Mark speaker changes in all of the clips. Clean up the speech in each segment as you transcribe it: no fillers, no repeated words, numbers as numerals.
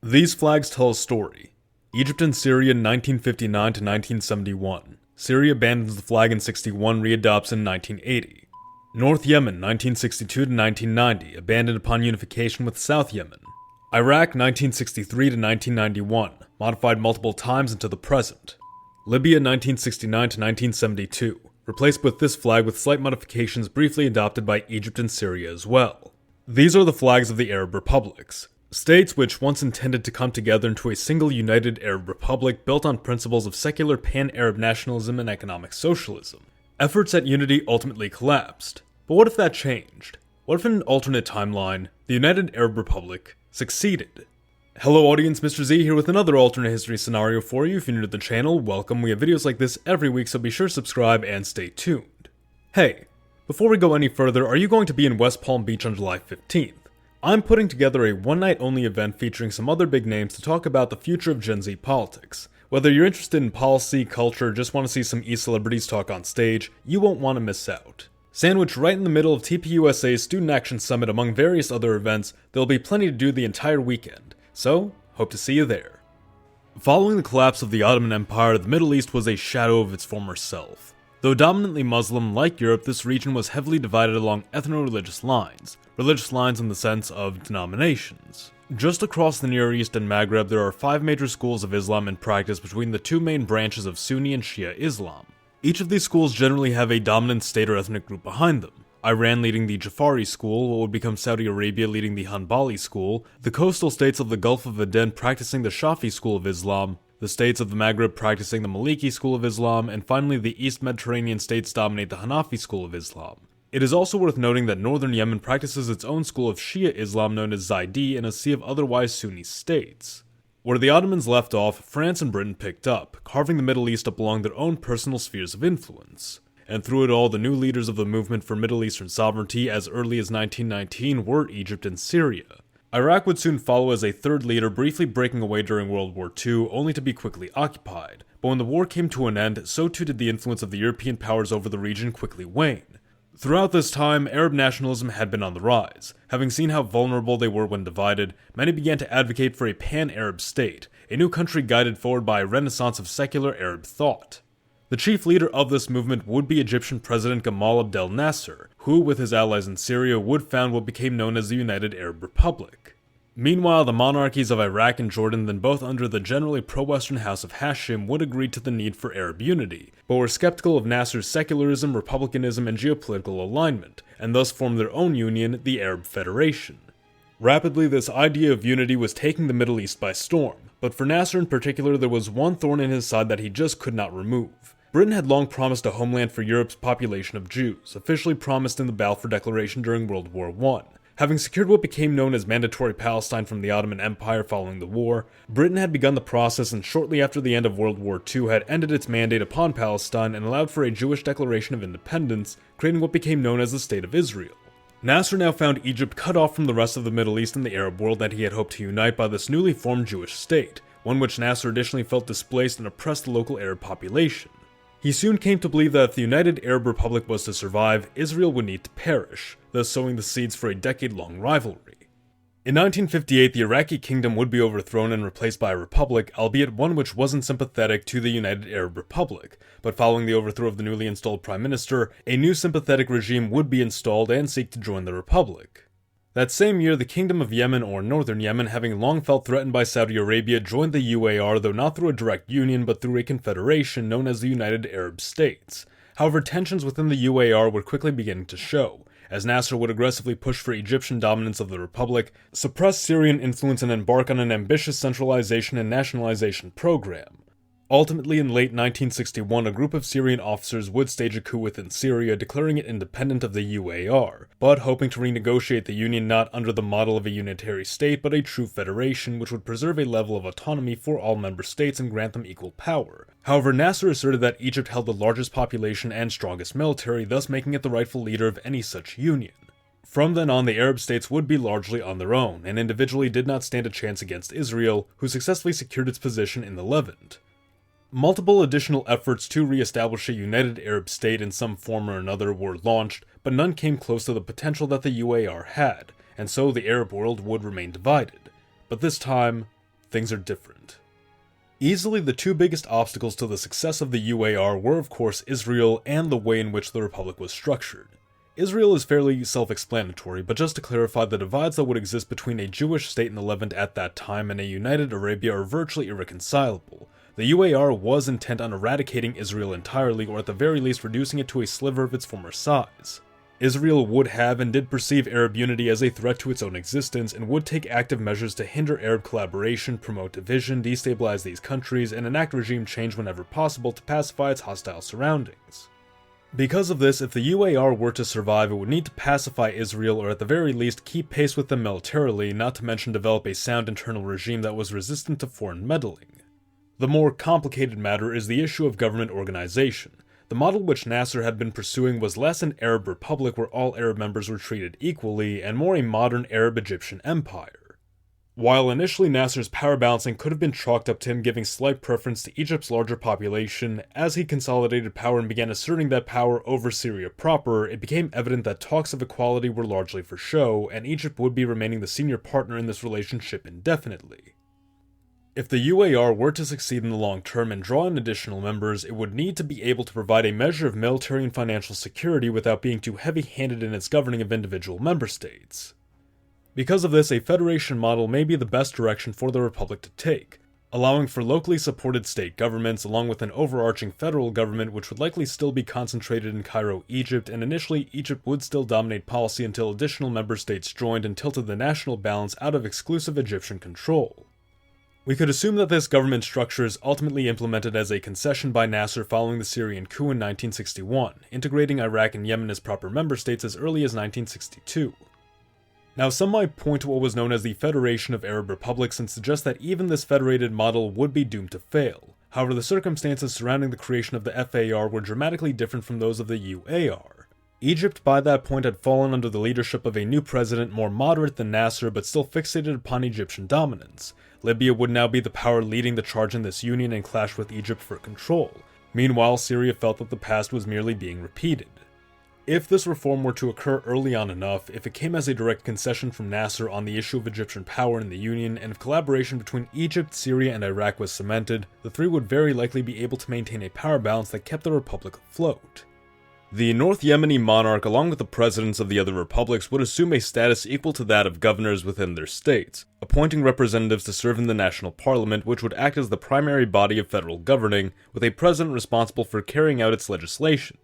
Speaker 1: These flags tell a story. Egypt and Syria 1959 to 1971. Syria abandons the flag in 61, readopts in 1980. North Yemen 1962 to 1990, abandoned upon unification with South Yemen. Iraq 1963 to 1991, modified multiple times into the present. Libya 1969 to 1972, replaced with this flag with slight modifications briefly adopted by Egypt and Syria as well. These are the flags of the Arab republics. States which once intended to come together into a single united Arab republic built on principles of secular pan-Arab nationalism and economic socialism. Efforts at unity ultimately collapsed. But what if that changed? What if in an alternate timeline, the United Arab Republic succeeded? Hello audience, Mr. Z here with another alternate history scenario for you. If you're new to the channel, welcome. We have videos like this every week, so be sure to subscribe and stay tuned. Hey, before we go any further, are you going to be in West Palm Beach on July 15th? I'm putting together a one-night-only event featuring some other big names to talk about the future of Gen Z politics. Whether you're interested in policy, culture, or just want to see some e-celebrities talk on stage, you won't want to miss out. Sandwiched right in the middle of TPUSA's Student Action Summit among various other events, there'll be plenty to do the entire weekend. So, hope to see you there. Following the collapse of the Ottoman Empire, the Middle East was a shadow of its former self. Though dominantly Muslim, like Europe, this region was heavily divided along ethno-religious lines in the sense of denominations. Just across the Near East and Maghreb, there are 5 major schools of Islam in practice between the 2 main branches of Sunni and Shia Islam. Each of these schools generally have a dominant state or ethnic group behind them. Iran leading the Jafari school, what would become Saudi Arabia leading the Hanbali school, the coastal states of the Gulf of Aden practicing the Shafi school of Islam, the states of the Maghreb practicing the Maliki school of Islam, and finally the East Mediterranean states dominate the Hanafi school of Islam. It is also worth noting that northern Yemen practices its own school of Shia Islam known as Zaidi in a sea of otherwise Sunni states. Where the Ottomans left off, France and Britain picked up, carving the Middle East up along their own personal spheres of influence. And through it all, the new leaders of the movement for Middle Eastern sovereignty as early as 1919 were Egypt and Syria. Iraq would soon follow as a third leader, briefly breaking away during World War II, only to be quickly occupied. But when the war came to an end, so too did the influence of the European powers over the region quickly wane. Throughout this time, Arab nationalism had been on the rise. Having seen how vulnerable they were when divided, many began to advocate for a pan-Arab state, a new country guided forward by a renaissance of secular Arab thought. The chief leader of this movement would be Egyptian President Gamal Abdel Nasser, who, with his allies in Syria, would found what became known as the United Arab Republic. Meanwhile, the monarchies of Iraq and Jordan, then both under the generally pro-Western House of Hashim, would agree to the need for Arab unity, but were skeptical of Nasser's secularism, republicanism, and geopolitical alignment, and thus formed their own union, the Arab Federation. Rapidly, this idea of unity was taking the Middle East by storm, but for Nasser in particular, there was one thorn in his side that he just could not remove. Britain had long promised a homeland for Europe's population of Jews, officially promised in the Balfour Declaration during World War I. Having secured what became known as Mandatory Palestine from the Ottoman Empire following the war, Britain had begun the process and shortly after the end of World War II had ended its mandate upon Palestine and allowed for a Jewish declaration of independence, creating what became known as the State of Israel. Nasser now found Egypt cut off from the rest of the Middle East and the Arab world that he had hoped to unite by this newly formed Jewish state, one which Nasser additionally felt displaced and oppressed the local Arab population. He soon came to believe that if the United Arab Republic was to survive, Israel would need to perish, thus sowing the seeds for a decade-long rivalry. In 1958, the Iraqi kingdom would be overthrown and replaced by a republic, albeit one which wasn't sympathetic to the United Arab Republic, but following the overthrow of the newly installed prime minister, a new sympathetic regime would be installed and seek to join the republic. That same year, the Kingdom of Yemen, or Northern Yemen, having long felt threatened by Saudi Arabia, joined the UAR, though not through a direct union, but through a confederation known as the United Arab States. However, tensions within the UAR would quickly begin to show, as Nasser would aggressively push for Egyptian dominance of the republic, suppress Syrian influence, and embark on an ambitious centralization and nationalization program. Ultimately, in late 1961, a group of Syrian officers would stage a coup within Syria, declaring it independent of the UAR, but hoping to renegotiate the union not under the model of a unitary state, but a true federation which would preserve a level of autonomy for all member states and grant them equal power. However, Nasser asserted that Egypt held the largest population and strongest military, thus making it the rightful leader of any such union. From then on, the Arab states would be largely on their own, and individually did not stand a chance against Israel, who successfully secured its position in the Levant. Multiple additional efforts to re-establish a united Arab state in some form or another were launched, but none came close to the potential that the UAR had, and so the Arab world would remain divided. But this time, things are different. Easily the two biggest obstacles to the success of the UAR were of course Israel and the way in which the Republic was structured. Israel is fairly self-explanatory, but just to clarify, the divides that would exist between a Jewish state in the Levant at that time and a united Arabia are virtually irreconcilable. The UAR was intent on eradicating Israel entirely, or at the very least reducing it to a sliver of its former size. Israel would have and did perceive Arab unity as a threat to its own existence, and would take active measures to hinder Arab collaboration, promote division, destabilize these countries, and enact regime change whenever possible to pacify its hostile surroundings. Because of this, if the UAR were to survive, it would need to pacify Israel, or at the very least keep pace with them militarily, not to mention develop a sound internal regime that was resistant to foreign meddling. The more complicated matter is the issue of government organization. The model which Nasser had been pursuing was less an Arab republic where all Arab members were treated equally, and more a modern Arab-Egyptian empire. While initially Nasser's power balancing could have been chalked up to him giving slight preference to Egypt's larger population, as he consolidated power and began asserting that power over Syria proper, it became evident that talks of equality were largely for show, and Egypt would be remaining the senior partner in this relationship indefinitely. If the UAR were to succeed in the long term and draw in additional members, it would need to be able to provide a measure of military and financial security without being too heavy-handed in its governing of individual member states. Because of this, a federation model may be the best direction for the Republic to take, allowing for locally supported state governments along with an overarching federal government which would likely still be concentrated in Cairo, Egypt, and initially Egypt would still dominate policy until additional member states joined and tilted the national balance out of exclusive Egyptian control. We could assume that this government structure is ultimately implemented as a concession by Nasser following the Syrian coup in 1961, integrating Iraq and Yemen as proper member states as early as 1962. Now, some might point to what was known as the Federation of Arab Republics and suggest that even this federated model would be doomed to fail. However, the circumstances surrounding the creation of the FAR were dramatically different from those of the UAR. Egypt by that point had fallen under the leadership of a new president more moderate than Nasser but still fixated upon Egyptian dominance. Libya would now be the power leading the charge in this union and clashed with Egypt for control. Meanwhile, Syria felt that the past was merely being repeated. If this reform were to occur early on enough, if it came as a direct concession from Nasser on the issue of Egyptian power in the Union, and if collaboration between Egypt, Syria, and Iraq was cemented, the three would very likely be able to maintain a power balance that kept the Republic afloat. The North Yemeni monarch, along with the presidents of the other republics, would assume a status equal to that of governors within their states, appointing representatives to serve in the national parliament, which would act as the primary body of federal governing, with a president responsible for carrying out its legislation.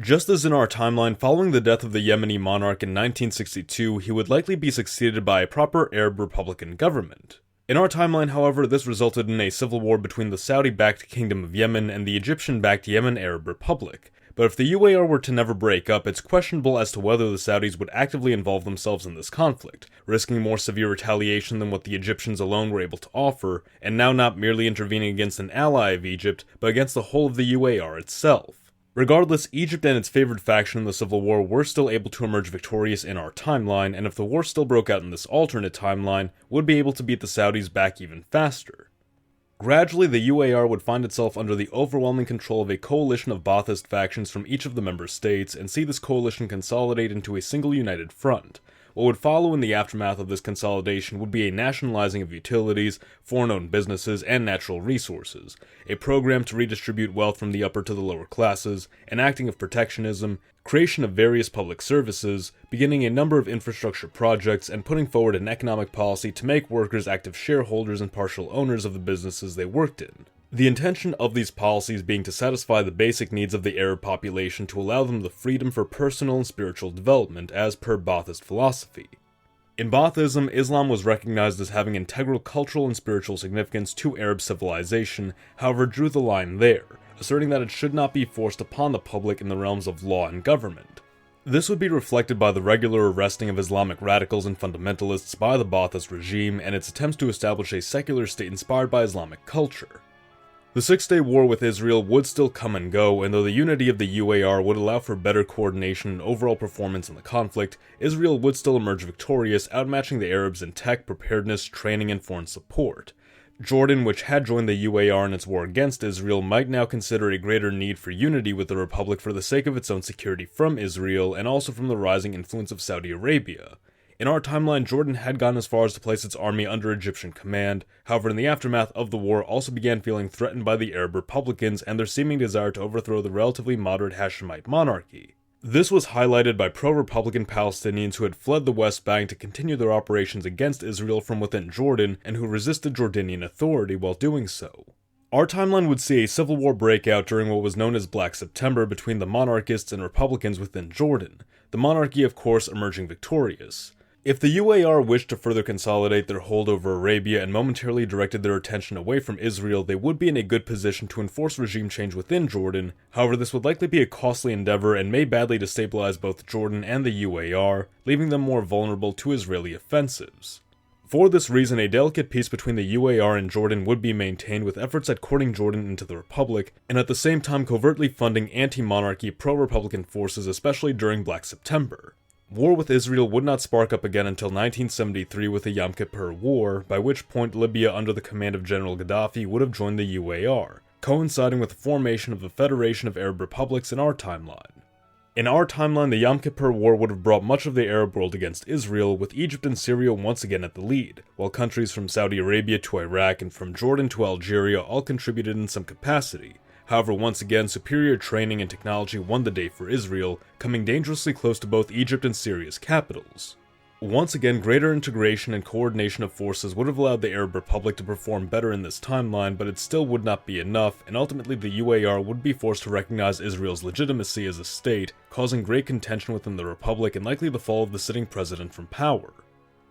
Speaker 1: Just as in our timeline, following the death of the Yemeni monarch in 1962, he would likely be succeeded by a proper Arab Republican government. In our timeline, however, this resulted in a civil war between the Saudi-backed Kingdom of Yemen and the Egyptian-backed Yemen Arab Republic. But if the UAR were to never break up, it's questionable as to whether the Saudis would actively involve themselves in this conflict, risking more severe retaliation than what the Egyptians alone were able to offer, and now not merely intervening against an ally of Egypt, but against the whole of the UAR itself. Regardless, Egypt and its favored faction in the Civil War were still able to emerge victorious in our timeline, and if the war still broke out in this alternate timeline, would be able to beat the Saudis back even faster. Gradually, the UAR would find itself under the overwhelming control of a coalition of Ba'athist factions from each of the member states, and see this coalition consolidate into a single united front. What would follow in the aftermath of this consolidation would be a nationalizing of utilities, foreign-owned businesses, and natural resources, a program to redistribute wealth from the upper to the lower classes, enacting of protectionism, creation of various public services, beginning a number of infrastructure projects, and putting forward an economic policy to make workers active shareholders and partial owners of the businesses they worked in. The intention of these policies being to satisfy the basic needs of the Arab population to allow them the freedom for personal and spiritual development as per Ba'athist philosophy. In Ba'athism, Islam was recognized as having integral cultural and spiritual significance to Arab civilization, however drew the line there, asserting that it should not be forced upon the public in the realms of law and government. This would be reflected by the regular arresting of Islamic radicals and fundamentalists by the Ba'athist regime and its attempts to establish a secular state inspired by Islamic culture. The Six-Day War with Israel would still come and go, and though the unity of the UAR would allow for better coordination and overall performance in the conflict, Israel would still emerge victorious, outmatching the Arabs in tech, preparedness, training, and foreign support. Jordan, which had joined the UAR in its war against Israel, might now consider a greater need for unity with the Republic for the sake of its own security from Israel, and also from the rising influence of Saudi Arabia. In our timeline, Jordan had gone as far as to place its army under Egyptian command. However, in the aftermath of the war, also began feeling threatened by the Arab Republicans and their seeming desire to overthrow the relatively moderate Hashemite monarchy. This was highlighted by pro-Republican Palestinians who had fled the West Bank to continue their operations against Israel from within Jordan and who resisted Jordanian authority while doing so. Our timeline would see a civil war break out during what was known as Black September between the monarchists and Republicans within Jordan, the monarchy of course emerging victorious. If the UAR wished to further consolidate their hold over Arabia and momentarily directed their attention away from Israel, they would be in a good position to enforce regime change within Jordan. However, this would likely be a costly endeavor and may badly destabilize both Jordan and the UAR, leaving them more vulnerable to Israeli offensives. For this reason, a delicate peace between the UAR and Jordan would be maintained with efforts at courting Jordan into the Republic, and at the same time covertly funding anti-monarchy pro-Republican forces, especially during Black September. War with Israel would not spark up again until 1973 with the Yom Kippur War, by which point Libya under the command of General Gaddafi would have joined the UAR, coinciding with the formation of a Federation of Arab Republics in our timeline. In our timeline, the Yom Kippur War would have brought much of the Arab world against Israel, with Egypt and Syria once again at the lead, while countries from Saudi Arabia to Iraq and from Jordan to Algeria all contributed in some capacity. However, once again, superior training and technology won the day for Israel, coming dangerously close to both Egypt and Syria's capitals. Once again, greater integration and coordination of forces would have allowed the Arab Republic to perform better in this timeline, but it still would not be enough, and ultimately the UAR would be forced to recognize Israel's legitimacy as a state, causing great contention within the Republic and likely the fall of the sitting president from power.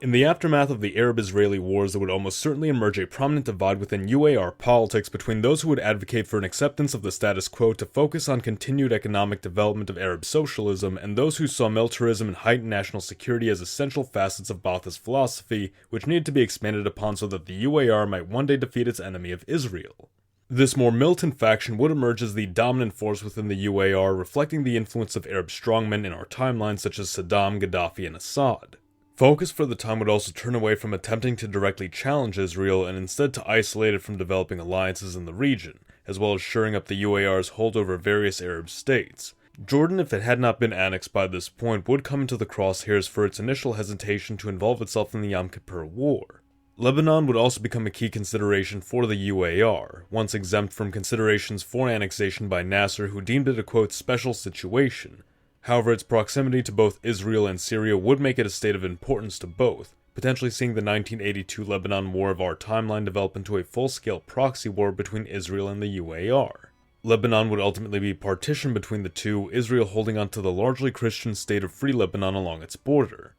Speaker 1: In the aftermath of the Arab-Israeli wars, there would almost certainly emerge a prominent divide within UAR politics between those who would advocate for an acceptance of the status quo to focus on continued economic development of Arab socialism, and those who saw militarism and heightened national security as essential facets of Ba'athist philosophy, which needed to be expanded upon so that the UAR might one day defeat its enemy of Israel. This more militant faction would emerge as the dominant force within the UAR, reflecting the influence of Arab strongmen in our timeline such as Saddam, Gaddafi, and Assad. Focus for the time would also turn away from attempting to directly challenge Israel and instead to isolate it from developing alliances in the region, as well as shoring up the UAR's hold over various Arab states. Jordan, if it had not been annexed by this point, would come into the crosshairs for its initial hesitation to involve itself in the Yom Kippur War. Lebanon would also become a key consideration for the UAR, once exempt from considerations for annexation by Nasser, who deemed it a quote special situation. However, its proximity to both Israel and Syria would make it a state of importance to both, potentially seeing the 1982 Lebanon War of our timeline develop into a full-scale proxy war between Israel and the UAR. Lebanon would ultimately be partitioned between the two, Israel holding onto the largely Christian state of Free Lebanon along its border.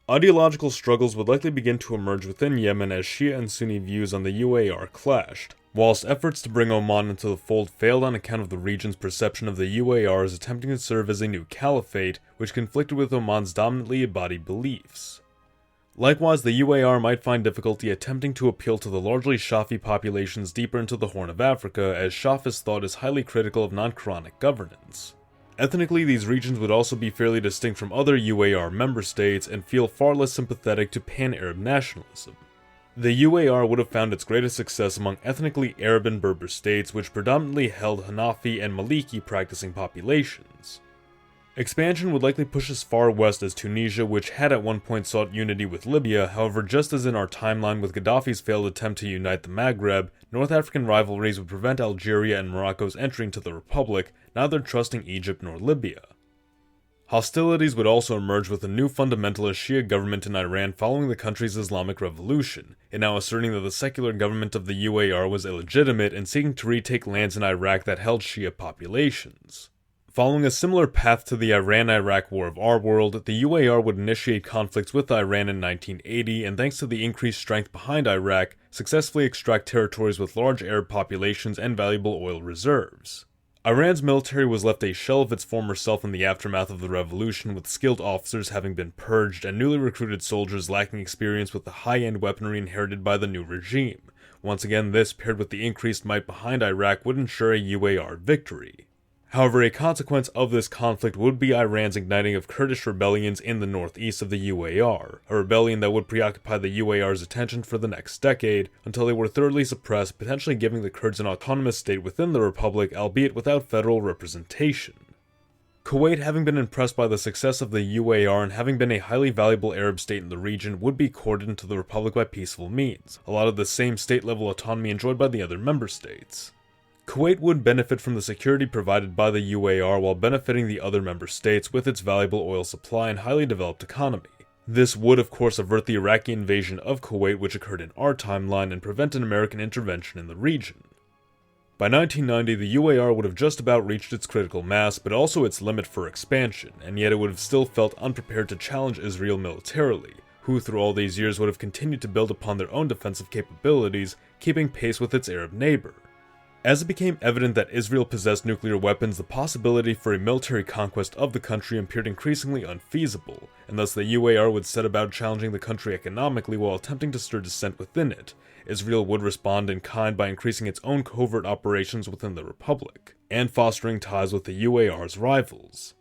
Speaker 1: Ideological struggles would likely begin to emerge within Yemen as Shia and Sunni views on the UAR clashed, whilst efforts to bring Oman into the fold failed on account of the region's perception of the UAR as attempting to serve as a new caliphate, which conflicted with Oman's dominantly Ibadi beliefs. Likewise, the UAR might find difficulty attempting to appeal to the largely Shafi populations deeper into the Horn of Africa, as Shafist thought is highly critical of non-Quranic governance. Ethnically, these regions would also be fairly distinct from other UAR member states and feel far less sympathetic to pan-Arab nationalism. The UAR would have found its greatest success among ethnically Arab and Berber states, which predominantly held Hanafi and Maliki practicing populations. Expansion would likely push as far west as Tunisia, which had at one point sought unity with Libya. However, just as in our timeline with Gaddafi's failed attempt to unite the Maghreb, North African rivalries would prevent Algeria and Morocco's entry into the Republic, neither trusting Egypt nor Libya. Hostilities would also emerge with a new fundamentalist Shia government in Iran following the country's Islamic Revolution, and now asserting that the secular government of the UAR was illegitimate and seeking to retake lands in Iraq that held Shia populations. Following a similar path to the Iran-Iraq War of our world, the UAR would initiate conflicts with Iran in 1980, and thanks to the increased strength behind Iraq, successfully extract territories with large Arab populations and valuable oil reserves. Iran's military was left a shell of its former self in the aftermath of the revolution, with skilled officers having been purged and newly recruited soldiers lacking experience with the high-end weaponry inherited by the new regime. Once again, this, paired with the increased might behind Iraq, would ensure a UAR victory. However, a consequence of this conflict would be Iran's igniting of Kurdish rebellions in the northeast of the UAR, a rebellion that would preoccupy the UAR's attention for the next decade, until they were thoroughly suppressed, potentially giving the Kurds an autonomous state within the Republic, albeit without federal representation. Kuwait, having been impressed by the success of the UAR and having been a highly valuable Arab state in the region, would be courted into the Republic by peaceful means, a lot of the same state-level autonomy enjoyed by the other member states. Kuwait would benefit from the security provided by the UAR while benefiting the other member states with its valuable oil supply and highly developed economy. This would of course avert the Iraqi invasion of Kuwait, which occurred in our timeline, and prevent an American intervention in the region. By 1990, the UAR would have just about reached its critical mass, but also its limit for expansion, and yet it would have still felt unprepared to challenge Israel militarily, who through all these years would have continued to build upon their own defensive capabilities, keeping pace with its Arab neighbor. As it became evident that Israel possessed nuclear weapons, the possibility for a military conquest of the country appeared increasingly unfeasible, and thus the UAR would set about challenging the country economically while attempting to stir dissent within it. Israel would respond in kind by increasing its own covert operations within the Republic, and fostering ties with the UAR's rivals.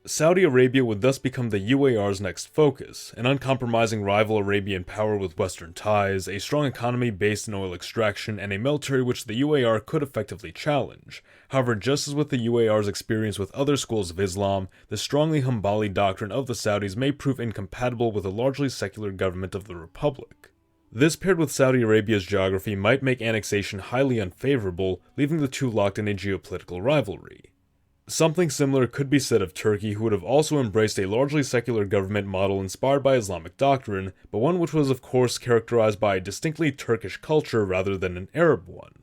Speaker 1: Saudi Arabia would thus become the UAR's next focus, an uncompromising rival Arabian power with Western ties, a strong economy based in oil extraction, and a military which the UAR could effectively challenge. However, just as with the UAR's experience with other schools of Islam, the strongly Hanbali doctrine of the Saudis may prove incompatible with a largely secular government of the Republic. This paired with Saudi Arabia's geography might make annexation highly unfavorable, leaving the two locked in a geopolitical rivalry. Something similar could be said of Turkey, who would have also embraced a largely secular government model inspired by Islamic doctrine, but one which was of course characterized by a distinctly Turkish culture rather than an Arab one.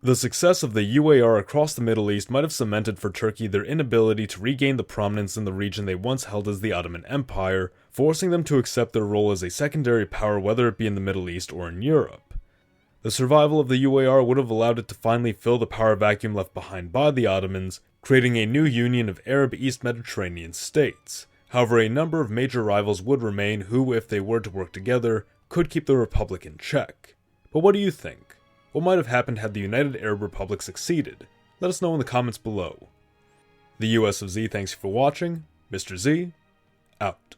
Speaker 1: The success of the UAR across the Middle East might have cemented for Turkey their inability to regain the prominence in the region they once held as the Ottoman Empire, forcing them to accept their role as a secondary power whether it be in the Middle East or in Europe. The survival of the UAR would have allowed it to finally fill the power vacuum left behind by the Ottomans, creating a new union of Arab East Mediterranean states. However, a number of major rivals would remain who, if they were to work together, could keep the Republic in check. But what do you think? What might have happened had the United Arab Republic succeeded? Let us know in the comments below. The U.S. of Z thanks you for watching. Mr. Z, out.